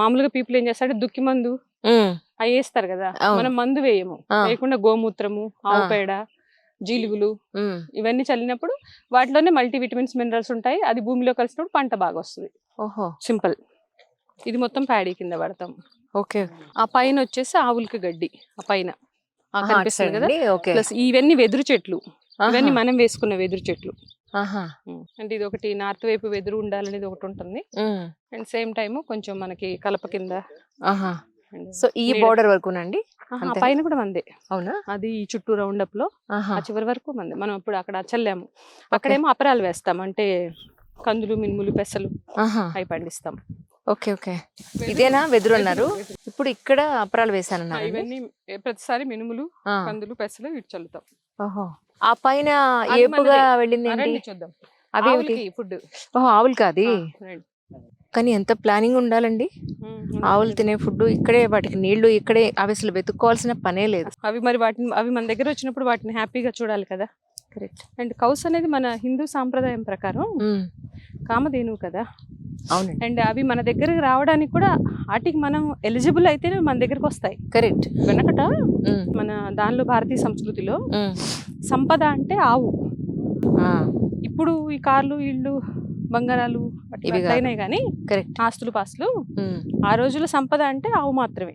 మామూలుగా పీపుల్ ఏం చేస్తారంటే దుక్కి మందు అవి వేస్తారు కదా, మనం మందు వేయము. వేయకుండా గోమూత్రము, ఆవు పేడ, జీలుగులు ఇవన్నీ చల్లినప్పుడు వాటిలోనే మల్టీ విటమిన్స్, మినరల్స్ ఉంటాయి. అది భూమిలో కలిసినప్పుడు పంట బాగా వస్తుంది. ఓహో, సింపుల్. ఇది మొత్తం ప్యాడీ కింద పడతాం. ఓకే. ఆ పైన వచ్చేసి ఆవులకి గడ్డి, ఆ పైన కనిపిస్తుంది కదా. ప్లస్ ఇవన్నీ వెదురు చెట్లు, ఇవన్నీ మనం వేసుకున్న వెదురు చెట్లు. అంటే ఇది ఒకటి నార్త్ వైపు వెదురు ఉండాలనేది ఒకటి ఉంటుంది. అండ్ సేమ్ టైమ్ కొంచెం మనకి కలప కింద. సో ఈ బోర్డర్ వరకునండి, పైన కూడా మందే. అవునా? అది చుట్టూ రౌండ్ అప్ లో ఆ చివరి వరకు మందే. మనం ఇప్పుడు అక్కడ చల్లాము, అక్కడేమో అపరాలు వేస్తాం, అంటే కందులు, మినుములు, పెసలు అవి పండిస్తాం. Okay okay. ఇదేనా వెదురు అన్నారు? ఇప్పుడు ఇక్కడ అపరాలు వేసానన్నారు. ఇవన్నీ ప్రతిసారి మినుములు, కందులు, పెసలు ఇటు చల్లుతాం. ఓహో, ఆ పైన ఏపుగా వెళ్ళింది చూద్దాం. అవి ఫుడ్. ఓహో, ఆవులు కాదు. కానీ ఎంత ప్లానింగ్ ఉండాలండి. ఆవులు తినే ఫుడ్ ఇక్కడే, వాటికి నీళ్లు ఇక్కడే, అవి అసలు వెతుక్కోవాల్సిన పనే లేదు. అవి మరి అవి మన దగ్గర వచ్చినప్పుడు వాటిని హ్యాపీగా చూడాలి కదా. కరెక్ట్. అండ్ కౌస్ అనేది మన హిందూ సాంప్రదాయం ప్రకారం కామధేనువు కదా. అవును. అండ్ అవి మన దగ్గరకు రావడానికి కూడా వాటికి మనం ఎలిజిబుల్ అయితేనే మన దగ్గరకు వస్తాయి. కరెక్ట్. వెనకట మన దానిలో భారతీయ సంస్కృతిలో సంపద అంటే ఆవు. ఇప్పుడు ఈ కార్లు, ఇళ్ళు, బంగారాలు అయినాయి కానీ ఆస్తులు పాస్తులు, ఆ రోజుల సంపద అంటే ఆవు మాత్రమే.